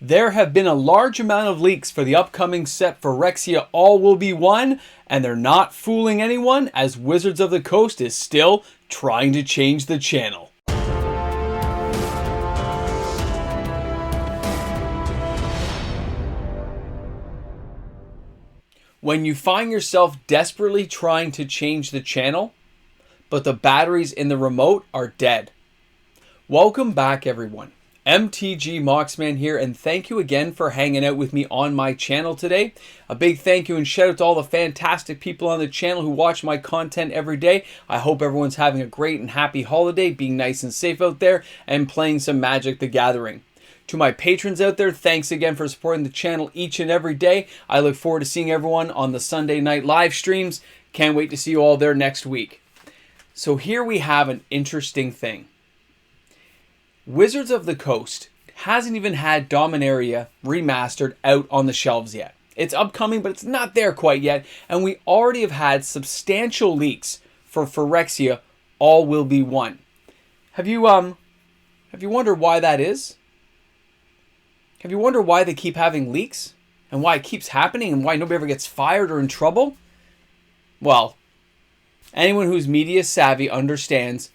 There have been a large amount of leaks for the upcoming set Phyrexia All Will Be One, and they're not fooling anyone as Wizards of the Coast is still trying to change the channel. When you find yourself desperately trying to change the channel, but the batteries in the remote are dead. Welcome back, everyone. MTG Moxman here, and thank you again for hanging out with me on my channel today. A big thank you and shout out to all the fantastic people on the channel who watch my content every day. I hope everyone's having a great and happy holiday, being nice and safe out there, and playing some Magic the Gathering. To my patrons out there, thanks again for supporting the channel each and every day. I look forward to seeing everyone on the Sunday night live streams. Can't wait to see you all there next week. So here we have an interesting thing. Wizards of the Coast hasn't even had Dominaria Remastered out on the shelves yet. It's upcoming, but it's not there quite yet, and we already have had substantial leaks for Phyrexia All Will Be One. Have you wondered why that is? Have you wondered why they keep having leaks? And why it keeps happening and why nobody ever gets fired or in trouble? Well, anyone who's media savvy understands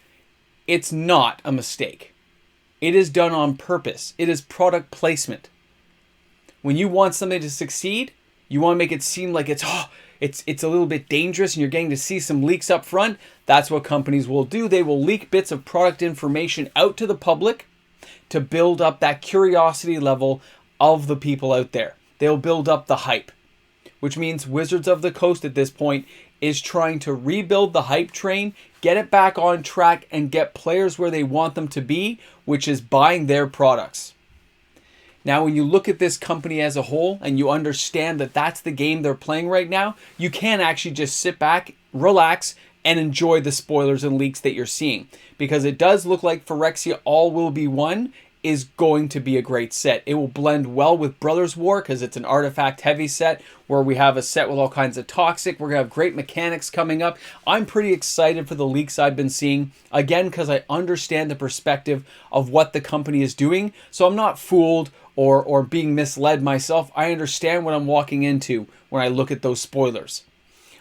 it's not a mistake. It is done on purpose. It is product placement. When you want something to succeed, you want to make it seem like it's a little bit dangerous and you're getting to see some leaks up front. That's what companies will do. They will leak bits of product information out to the public to build up that curiosity level of the people out there. They'll build up the hype, which means Wizards of the Coast at this point is trying to rebuild the hype train, get it back on track, and get players where they want them to be, which is buying their products. Now, when you look at this company as a whole and you understand that that's the game they're playing right now, you can actually just sit back, relax, and enjoy the spoilers and leaks that you're seeing. Because it does look like Phyrexia All Will Be One is going to be a great set. It will blend well with Brothers War because it's an artifact heavy set where we have a set with all kinds of toxic. We're going to have great mechanics coming up. I'm pretty excited for the leaks I've been seeing. Again, because I understand the perspective of what the company is doing. So I'm not fooled or being misled myself. I understand what I'm walking into when I look at those spoilers.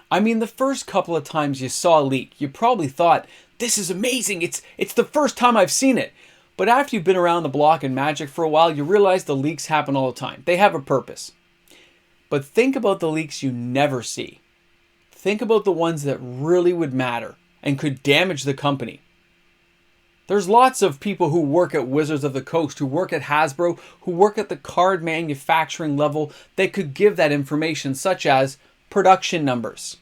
I mean, the first couple of times you saw a leak, you probably thought, this is amazing. It's the first time I've seen it. But after you've been around the block in Magic for a while, you realize the leaks happen all the time. They have a purpose. But think about the leaks you never see. Think about the ones that really would matter and could damage the company. There's lots of people who work at Wizards of the Coast, who work at Hasbro, who work at the card manufacturing level that could give that information, such as production numbers.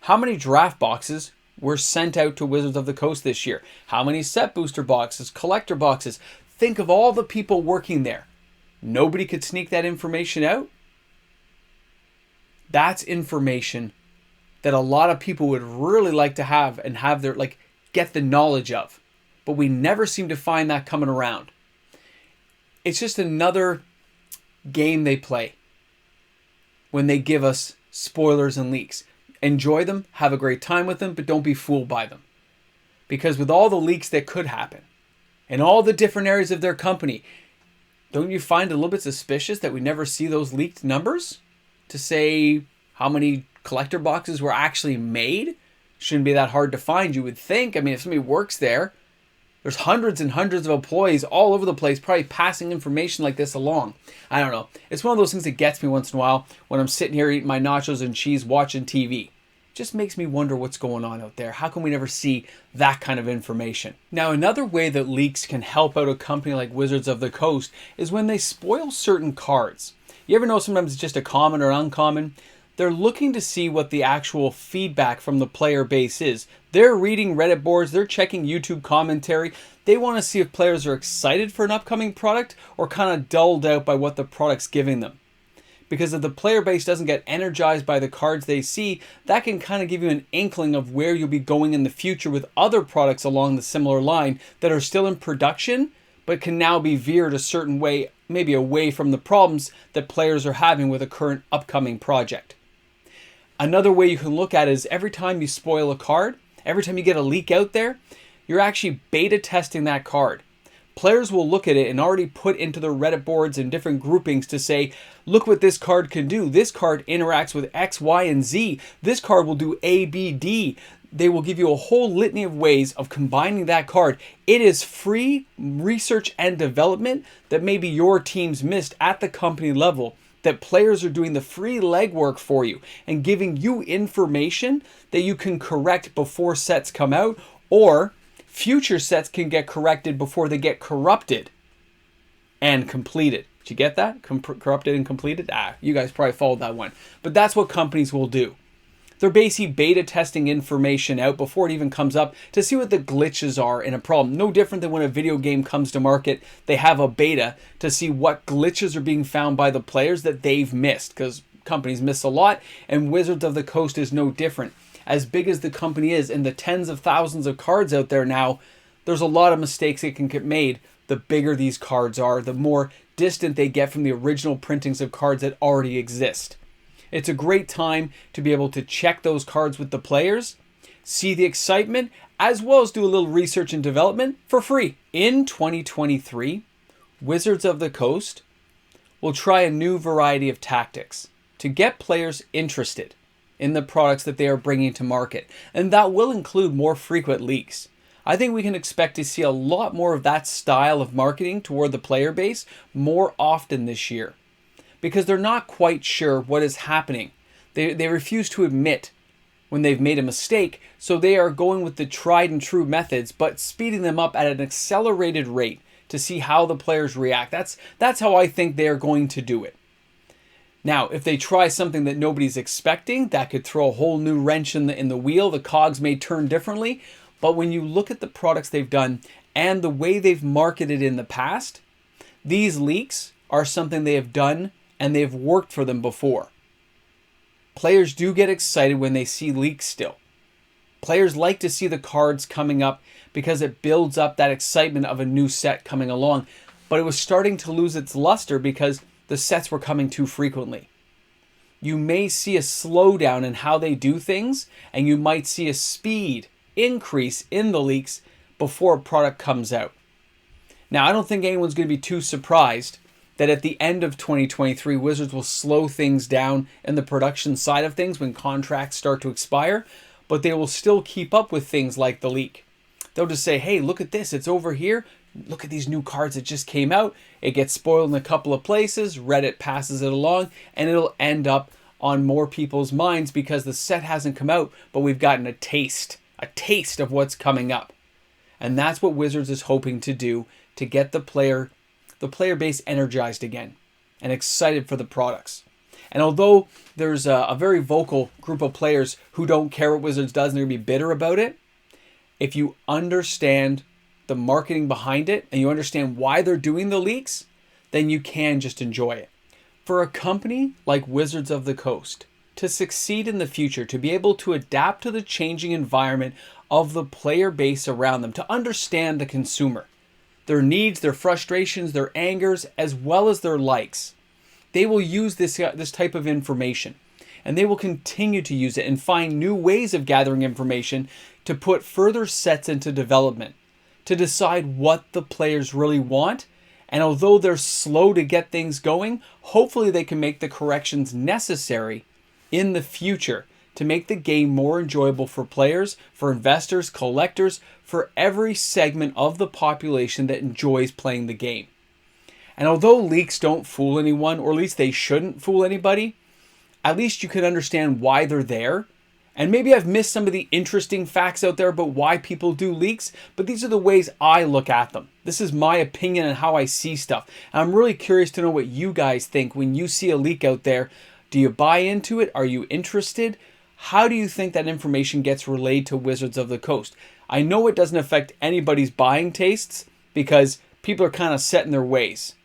How many draft boxes were sent out to Wizards of the Coast this year? How many set booster boxes, collector boxes? Think of all the people working there. Nobody could sneak that information out? That's information that a lot of people would really like to have and have their, get the knowledge of. But we never seem to find that coming around. It's just another game they play when they give us spoilers and leaks. Enjoy them, have a great time with them, but don't be fooled by them. Because with all the leaks that could happen, and all the different areas of their company, don't you find it a little bit suspicious that we never see those leaked numbers? To say how many collector boxes were actually made? Shouldn't be that hard to find, you would think. I mean, if somebody works there, there's hundreds and hundreds of employees all over the place probably passing information like this along. I don't know. It's one of those things that gets me once in a while when I'm sitting here eating my nachos and cheese watching TV. Just makes me wonder what's going on out there. How can we never see that kind of information? Now, another way that leaks can help out a company like Wizards of the Coast is when they spoil certain cards. You ever know sometimes it's just a common or uncommon? They're looking to see what the actual feedback from the player base is. They're reading Reddit boards, they're checking YouTube commentary. They want to see if players are excited for an upcoming product or kind of dulled out by what the product's giving them. Because if the player base doesn't get energized by the cards they see, that can kind of give you an inkling of where you'll be going in the future with other products along the similar line that are still in production, but can now be veered a certain way, maybe away from the problems that players are having with a current upcoming project. Another way you can look at it is every time you spoil a card, every time you get a leak out there, you're actually beta testing that card. Players will look at it and already put into their Reddit boards and different groupings to say, look what this card can do. This card interacts with X, Y, and Z. This card will do A, B, D. They will give you a whole litany of ways of combining that card. It is free research and development that maybe your teams missed at the company level, that players are doing the free legwork for you and giving you information that you can correct before sets come out, or future sets can get corrected before they get corrupted and completed. Did you get that? Corrupted and completed? You guys probably followed that one. But that's what companies will do. They're basically beta testing information out before it even comes up to see what the glitches are in a problem. No different than when a video game comes to market, they have a beta to see what glitches are being found by the players that they've missed, because companies miss a lot, and Wizards of the Coast is no different. As big as the company is and the tens of thousands of cards out there now, there's a lot of mistakes that can get made. The bigger these cards are, the more distant they get from the original printings of cards that already exist. It's a great time to be able to check those cards with the players, see the excitement, as well as do a little research and development for free. In 2023, Wizards of the Coast will try a new variety of tactics to get players interested in the products that they are bringing to market. And that will include more frequent leaks. I think we can expect to see a lot more of that style of marketing toward the player base more often this year, because they're not quite sure what is happening. They refuse to admit when they've made a mistake, so they are going with the tried and true methods, but speeding them up at an accelerated rate to see how the players react. That's how I think they are going to do it. Now, if they try something that nobody's expecting, that could throw a whole new wrench in the wheel. The cogs may turn differently. But when you look at the products they've done and the way they've marketed in the past, these leaks are something they have done and they've worked for them before. Players do get excited when they see leaks still. Players like to see the cards coming up because it builds up that excitement of a new set coming along. But it was starting to lose its luster because the sets were coming too frequently. You may see a slowdown in how they do things, and you might see a speed increase in the leaks before a product comes out. Now, I don't think anyone's going to be too surprised that at the end of 2023, Wizards will slow things down in the production side of things when contracts start to expire, but they will still keep up with things like the leak. They'll just say, hey, look at this, it's over here. Look at these new cards that just came out. It gets spoiled in a couple of places. Reddit passes it along, and it'll end up on more people's minds because the set hasn't come out, but we've gotten a taste of what's coming up. And that's what Wizards is hoping to do to get the player base energized again and excited for the products. And although there's a very vocal group of players who don't care what Wizards does and they're going to be bitter about it, if you understand the marketing behind it and you understand why they're doing the leaks, then you can just enjoy it. For a company like Wizards of the Coast to succeed in the future, to be able to adapt to the changing environment of the player base around them, to understand the consumer, their needs, their frustrations, their angers, as well as their likes, they will use this type of information, and they will continue to use it and find new ways of gathering information to put further sets into development, to decide what the players really want. And although they're slow to get things going, hopefully they can make the corrections necessary in the future to make the game more enjoyable for players, for investors, collectors, for every segment of the population that enjoys playing the game. And although leaks don't fool anyone, or at least they shouldn't fool anybody, at least you can understand why they're there. And maybe I've missed some of the interesting facts out there about why people do leaks, but these are the ways I look at them. This is my opinion on how I see stuff. And I'm really curious to know what you guys think when you see a leak out there. Do you buy into it? Are you interested? How do you think that information gets relayed to Wizards of the Coast? I know it doesn't affect anybody's buying tastes because people are kind of set in their ways.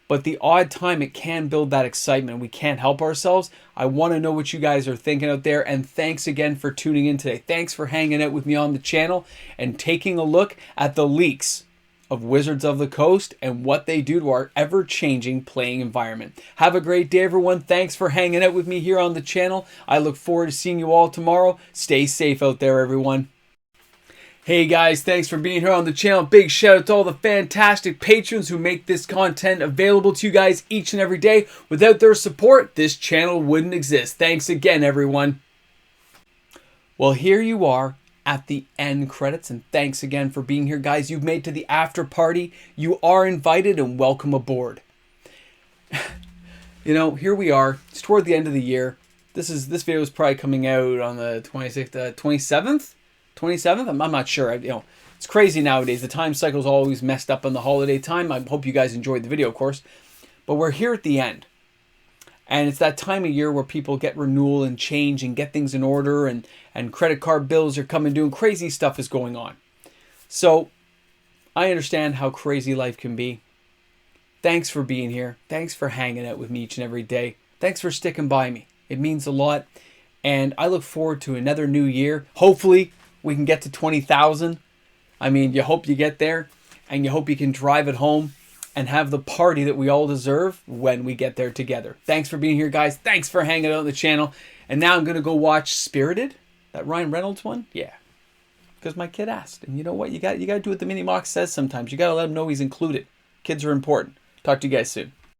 But the odd time it can build that excitement. We can't help ourselves. I want to know what you guys are thinking out there. And thanks again for tuning in today. Thanks for hanging out with me on the channel and taking a look at the leaks of Wizards of the Coast and what they do to our ever-changing playing environment. Have a great day, everyone. Thanks for hanging out with me here on the channel. I look forward to seeing you all tomorrow. Stay safe out there, everyone. Hey guys, thanks for being here on the channel. Big shout out to all the fantastic patrons who make this content available to you guys each and every day. Without their support, this channel wouldn't exist. Thanks again, everyone. Well, here you are at the end credits, and thanks again for being here, guys. You've made it to the after party. You are invited and welcome aboard. You know, here we are. It's toward the end of the year. This video is probably coming out on the 26th, 27th? 27th? I'm not sure. It's crazy nowadays. The time cycle is always messed up on the holiday time. I hope you guys enjoyed the video, of course. But we're here at the end. And it's that time of year where people get renewal and change and get things in order, and credit card bills are coming due and crazy stuff is going on. So I understand how crazy life can be. Thanks for being here. Thanks for hanging out with me each and every day. Thanks for sticking by me. It means a lot. And I look forward to another new year. Hopefully we can get to 20,000. I mean, you hope you get there, and you hope you can drive it home and have the party that we all deserve when we get there together. Thanks for being here, guys. Thanks for hanging out on the channel. And now I'm going to go watch Spirited, that Ryan Reynolds one. Yeah, because my kid asked. And you know what? You got to do what the Mini Mox says sometimes. You got to let him know he's included. Kids are important. Talk to you guys soon.